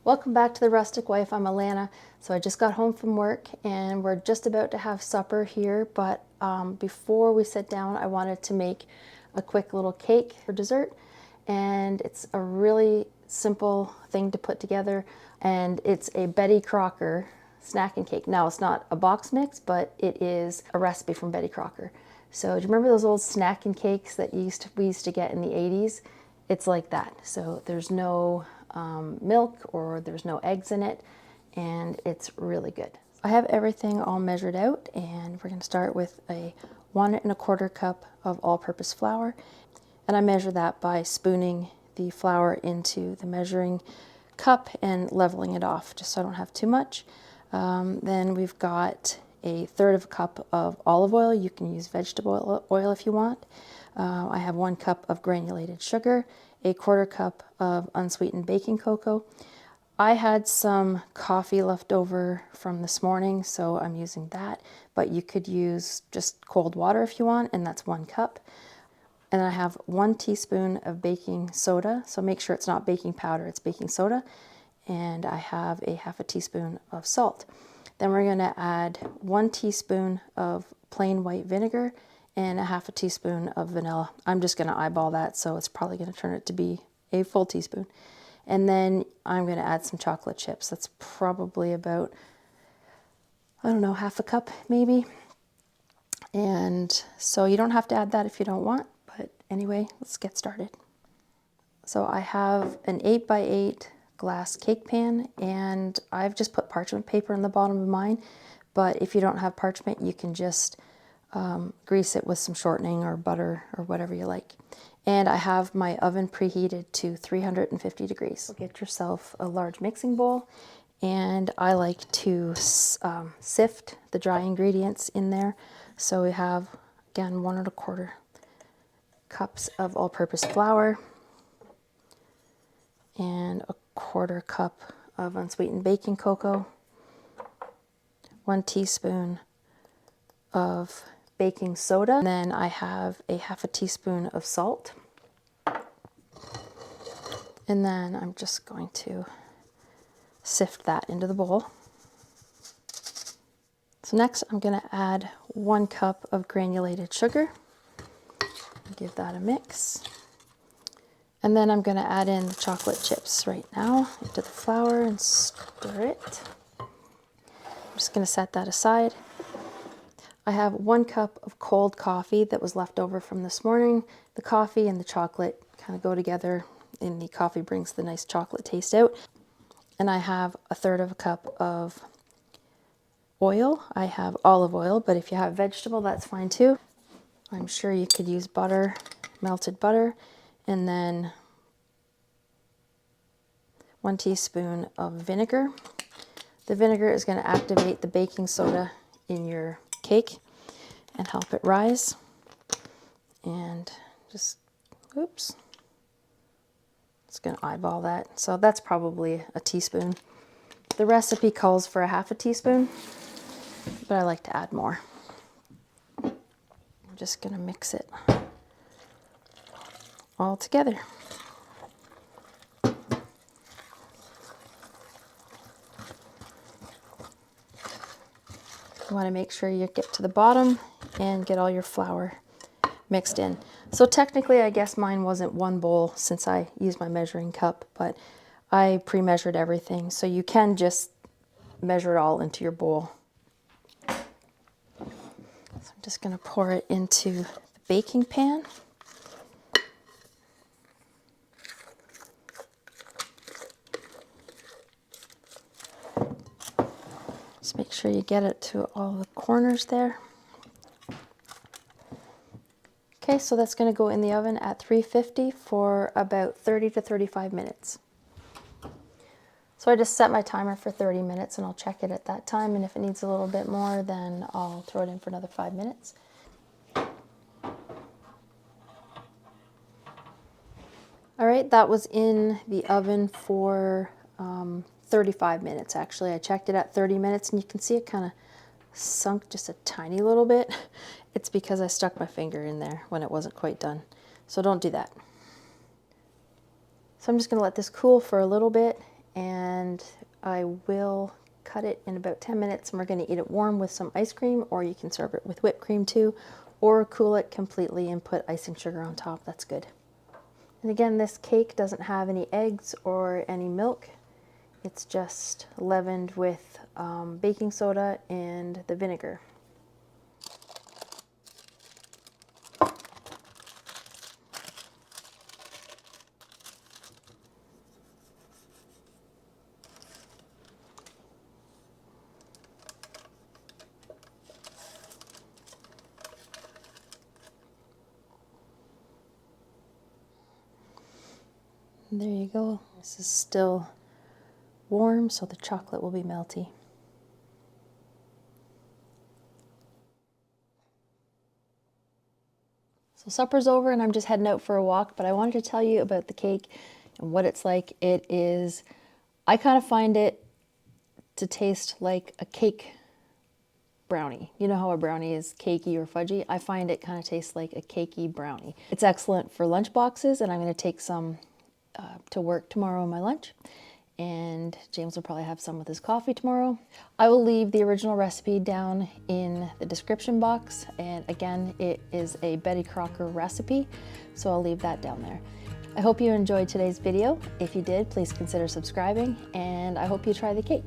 Welcome back to The Rustic Wife. I'm Alana. So I just got home from work and we're just about to have supper here, but before we sit down I wanted to make a quick little cake for dessert, and it's a really simple thing to put together, and it's a Betty Crocker snacking cake. Now it's not a box mix, but it is a recipe from Betty Crocker. So do you remember those old snacking cakes that we used to get in the 80s? It's like that. So there's no milk or there's no eggs in it, and it's really good. I have everything all measured out, and we're going to start with a 1 1/4 cup of all-purpose flour, and I measure that by spooning the flour into the measuring cup and leveling it off just so I don't have too much. Then we've got a 1/3 cup of olive oil. You can use vegetable oil if you want. I have 1 cup of granulated sugar, a 1/4 cup of unsweetened baking cocoa. I had some coffee left over from this morning, so I'm using that, but you could use just cold water if you want, and that's 1 cup. And I have 1 teaspoon of baking soda, so make sure it's not baking powder, it's baking soda. And I have a 1/2 teaspoon of salt. Then we're going to add 1 teaspoon of plain white vinegar and a 1/2 teaspoon of vanilla. I'm just going to eyeball that, so it's probably going to turn it to be a full teaspoon. And then I'm going to add some chocolate chips. That's probably about, I don't know, 1/2 cup maybe. And so you don't have to add that if you don't want, but anyway, let's get started. So I have an 8x8 glass cake pan, and I've just put parchment paper in the bottom of mine, but if you don't have parchment, you can just grease it with some shortening or butter or whatever you like. And I have my oven preheated to 350 degrees. So get yourself a large mixing bowl, and I like to sift the dry ingredients in there. So we have, again, 1 1/4 cups of all-purpose flour and a 1/4 cup of unsweetened baking cocoa, 1 teaspoon of baking soda, and then I have a 1/2 teaspoon of salt. And then I'm just going to sift that into the bowl. So next I'm going to add 1 cup of granulated sugar. Give that a mix. And then I'm going to add in the chocolate chips right now into the flour and stir it. I'm just going to set that aside. I have 1 cup of cold coffee that was left over from this morning. The coffee and the chocolate kind of go together, and the coffee brings the nice chocolate taste out. And I have a 1/3 cup of oil. I have olive oil, but if you have vegetable, that's fine too. I'm sure you could use butter, melted butter, and then 1 teaspoon of vinegar. The vinegar is going to activate the baking soda in your cake and help it rise. And just, oops, just going to eyeball that. So that's probably a teaspoon. The recipe calls for a 1/2 teaspoon, but I like to add more. I'm just going to mix it all together. You want to make sure you get to the bottom and get all your flour mixed in. So technically, I guess mine wasn't 1 bowl since I used my measuring cup, but I pre-measured everything. So you can just measure it all into your bowl. So I'm just going to pour it into the baking pan. Just make sure you get it to all the corners there. Okay, so that's going to go in the oven at 350 for about 30 to 35 minutes. So I just set my timer for 30 minutes, and I'll check it at that time, and if it needs a little bit more, then I'll throw it in for another 5 minutes. All right, that was in the oven for 35 minutes actually. I checked it at 30 minutes, and you can see it kind of sunk just a tiny little bit. It's because I stuck my finger in there when it wasn't quite done. So don't do that. So I'm just going to let this cool for a little bit, and I will cut it in about 10 minutes, and we're going to eat it warm with some ice cream, or you can serve it with whipped cream too, or cool it completely and put icing sugar on top. That's good. And again, this cake doesn't have any eggs or any milk. It's just leavened with baking soda and the vinegar. There you go. This is still warm, so the chocolate will be melty. So supper's over and I'm just heading out for a walk, but I wanted to tell you about the cake and what it's like. It is, I kind of find it to taste like a cake brownie. You know how a brownie is cakey or fudgy? I find it kind of tastes like a cakey brownie. It's excellent for lunch boxes, and I'm going to take some to work tomorrow on my lunch, and James will probably have some with his coffee tomorrow. I will leave the original recipe down in the description box, and again, it is a Betty Crocker recipe, so I'll leave that down there. I hope you enjoyed today's video. If you did, please consider subscribing, and I hope you try the cake.